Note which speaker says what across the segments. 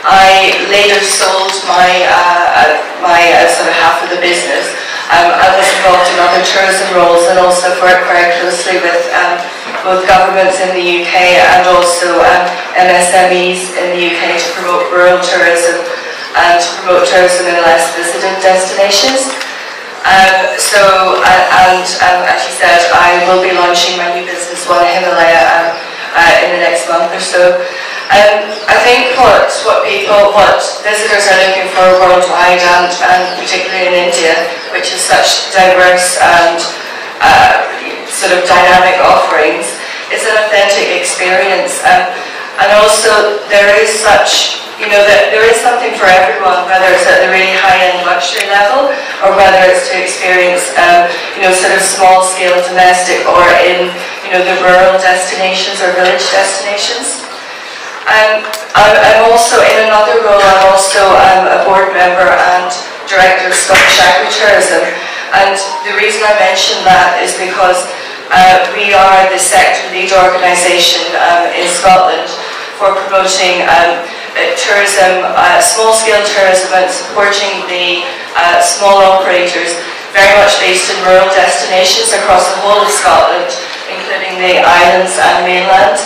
Speaker 1: I later sold my sort of half of the business. I was involved in other tourism roles and also worked very closely with both governments in the UK and also MSMEs in the UK to promote rural tourism and to promote tourism in less visited destinations. As you said, I will be launching my new business, One Himalaya, in the next month or so. I think what visitors are looking for worldwide and particularly in India, which is such diverse and sort of dynamic offerings, is an authentic experience. And also there is such, that there is something for everyone, whether it's at the really high-end luxury level or whether it's to experience, sort of small-scale domestic or in, the rural destinations or village destinations. I'm also in another role. I'm also a board member and director of Scottish Agritourism, and the reason I mention that is because we are the sector lead organisation in Scotland for promoting tourism, small-scale tourism, and supporting the small operators, very much based in rural destinations across the whole of Scotland, including the islands and mainland.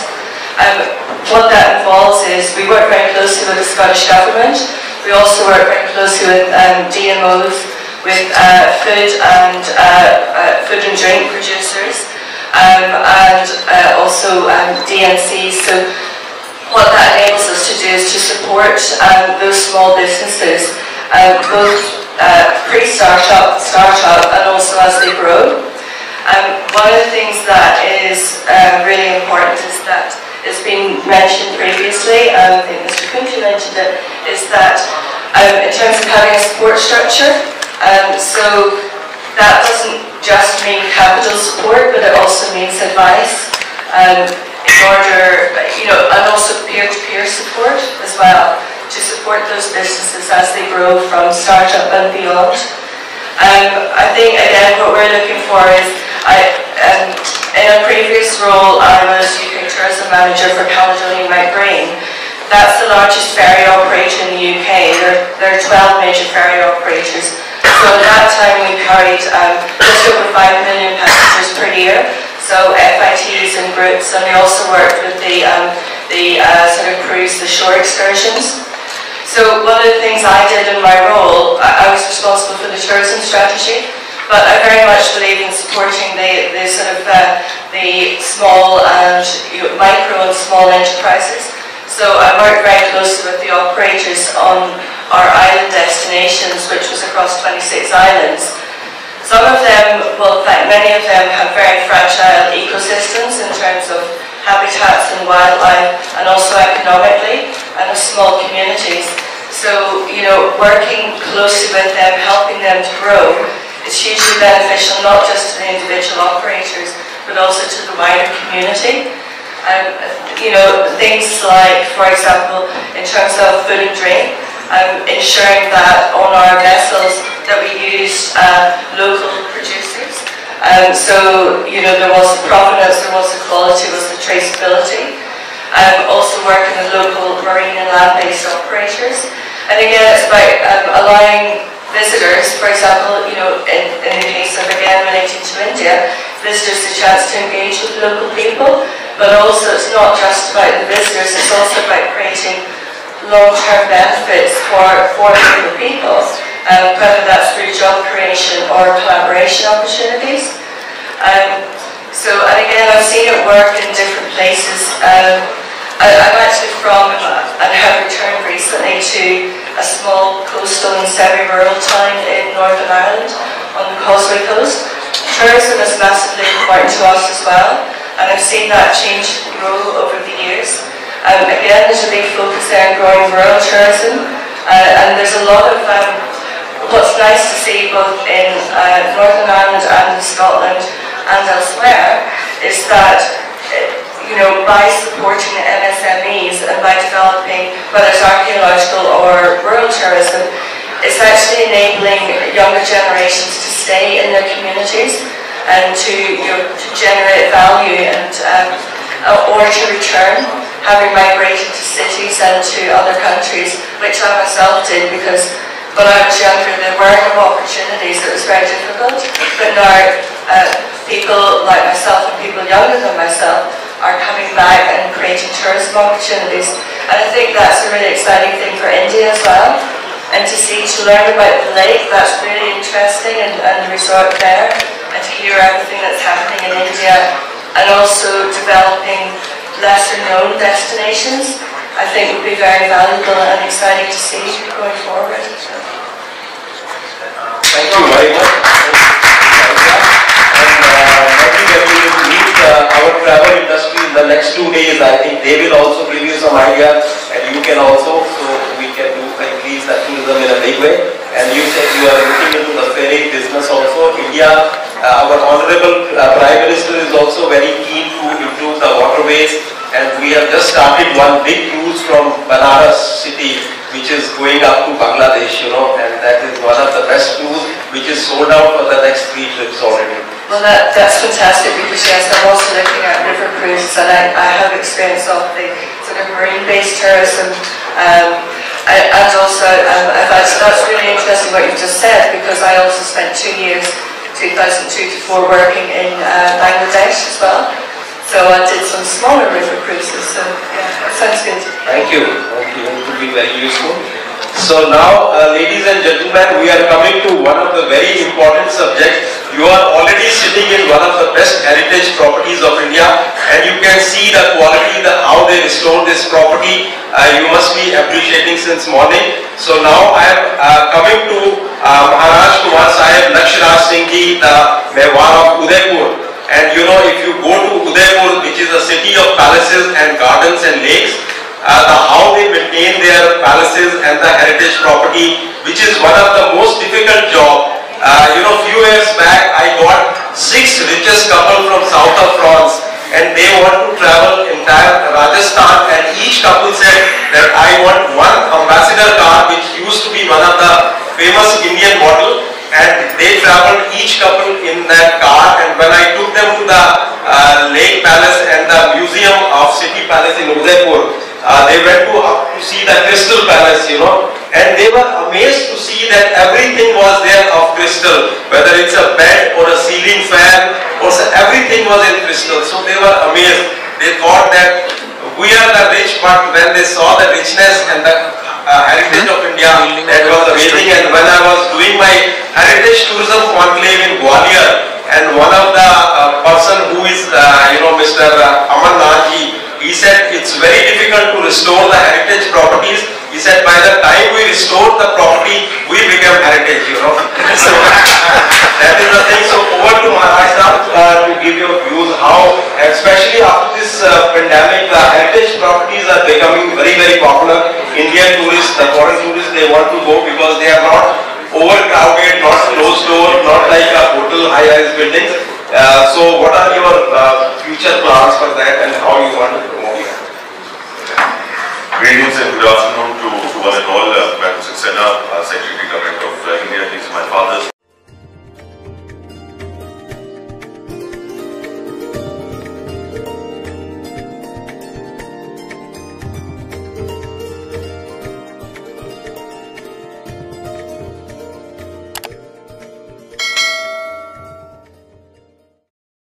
Speaker 1: What that involves is we work very closely with the Scottish Government. We also work very closely with DMOs, with food and drink producers, and also DNCs. So what that enables us to do is to support those small businesses, both pre-startup, startup, and also as they grow. One of the things that is really important is that it's been mentioned previously, I think Mr. Kunti mentioned it, is that in terms of having a support structure, so that doesn't just mean capital support, but it also means advice, in order, and also peer-to-peer support as well, to support those businesses as they grow from startup and beyond. I think, again, what we're looking for is, in a previous role, I was UK Tourism Manager for Caledonian Maguire. That's the largest ferry operator in the UK. There are 12 major ferry operators. So at that time we carried just over 5 million passengers per year. So FITs and groups, and we also worked with the sort of cruise, the shore excursions. So one of the things I did in my role, I was responsible for the tourism strategy, but I very much believe in supporting the sort of the small and micro and small enterprises. So I worked very closely with the operators on our island destinations, which was across 26 islands. Some of them, well, in fact, many of them have very fragile ecosystems in terms of habitats and wildlife, and also economically, and of small communities. So, working closely with them, helping them to grow, is hugely beneficial, not just to the individual operators, but also to the wider community. Things like, for example, in terms of food and drink, ensuring that on our vessels that we use local producers. So, there was the provenance, there was the quality, there was the traceability. Also working with local marine and land-based operators. And again, it's about allowing visitors, for example, in the case of, again, relating to India, visitors a chance to engage with local people, but also it's not just about the visitors, it's also about creating long-term benefits for local people, whether that's through job creation or collaboration opportunities. And again, I've seen it work in different places. I'm actually from, and have returned recently to a small coastal and semi-rural town in Northern Ireland on the Causeway Coast. Tourism is massively important to us as well, and I've seen that change and grow over the years. Again, there's a big focus there on growing rural tourism, and there's a lot of, what's nice to see both in Northern Ireland and in Scotland and elsewhere, is that by supporting the MSMEs and by developing, whether it's archaeological or rural tourism, it's actually enabling younger generations to stay in their communities and to generate value and or to return. having migrated to cities and to other countries, which I myself did, because when I was younger there weren't enough opportunities, it was very difficult. But now people like myself and people younger than myself are coming back and creating tourism opportunities. And I think that's a really exciting thing for India as well. And to learn about the lake, that's really interesting, and the resort there, and to hear everything that's happening in India, and also developing lesser known destinations, I think would be very valuable and exciting to see going forward.
Speaker 2: Thank you very much. And when we meet our travel industry in the next 2 days, I think they will also give you some ideas, and you can also, so we can do increase that tourism in a big way. And you said you are looking into the ferry business also. India, our Honorable Prime Minister is also very keen to improve the waterways, and we have just started one big cruise from Banaras city, which is going up to Bangladesh, you know, and that is one of the best cruise, which is sold out for the next 3 trips already.
Speaker 1: Well, that's fantastic, because yes, I'm also looking at river cruises, and I have experience of the sort of marine-based tourism, and also that's really interesting what you've just said, because I also spent 2 years, 2002 to 4, working in Bangladesh as well. So I did some smaller river cruises, so yeah, that sounds good.
Speaker 2: Thank you. Thank you. It will be very useful. So now, ladies and gentlemen, we are coming to one of the very important subjects. You are already sitting in one of the best heritage properties of India, and you can see the quality, how they restored this property. You must be appreciating since morning. So now I am coming to Maharaj Kumar Sahib Lakshraj Singh Ji, the Maguire of Udaipur. And you know, if you go to Udaipur, which is a city of palaces and gardens and lakes, how they maintain their palaces and the heritage property, which is one of the most difficult job. You know, few years back, I got 6 richest couple from south of France, and they want to travel entire Rajasthan, and each couple said that I want one ambassador car, which used to be one of the famous Indian model, and they traveled each couple in that car. And when I took them to the Lake Palace and the Museum of City Palace in Udaipur, they went to see the Crystal Palace, you know, and they were amazed to see that everything was there of crystal, whether it's a bed or a ceiling fan, or everything was in crystal. So they were amazed. They thought that we are the rich, but when they saw the richness and the heritage of India, that was amazing. And when I was doing my heritage tourism conclave in Gwalior, and one of the person who is, you know, Mr. Amarnath ji, he said it's very difficult to restore the heritage properties. He said by the time we restored the property, we became heritage, you know. So that is the thing. So over to Maharashtra to give your views how, especially after this pandemic, the heritage properties are becoming very, very popular. Indian tourists, the foreign tourists, they want to go because they are not overcrowded, not closed door, not like a hotel high-rise buildings. So what are your future plans for that, and how you want to promote it?
Speaker 3: Greetings and good afternoon to one and all. Matthew Saxena, Secretary Government of India. He's my father's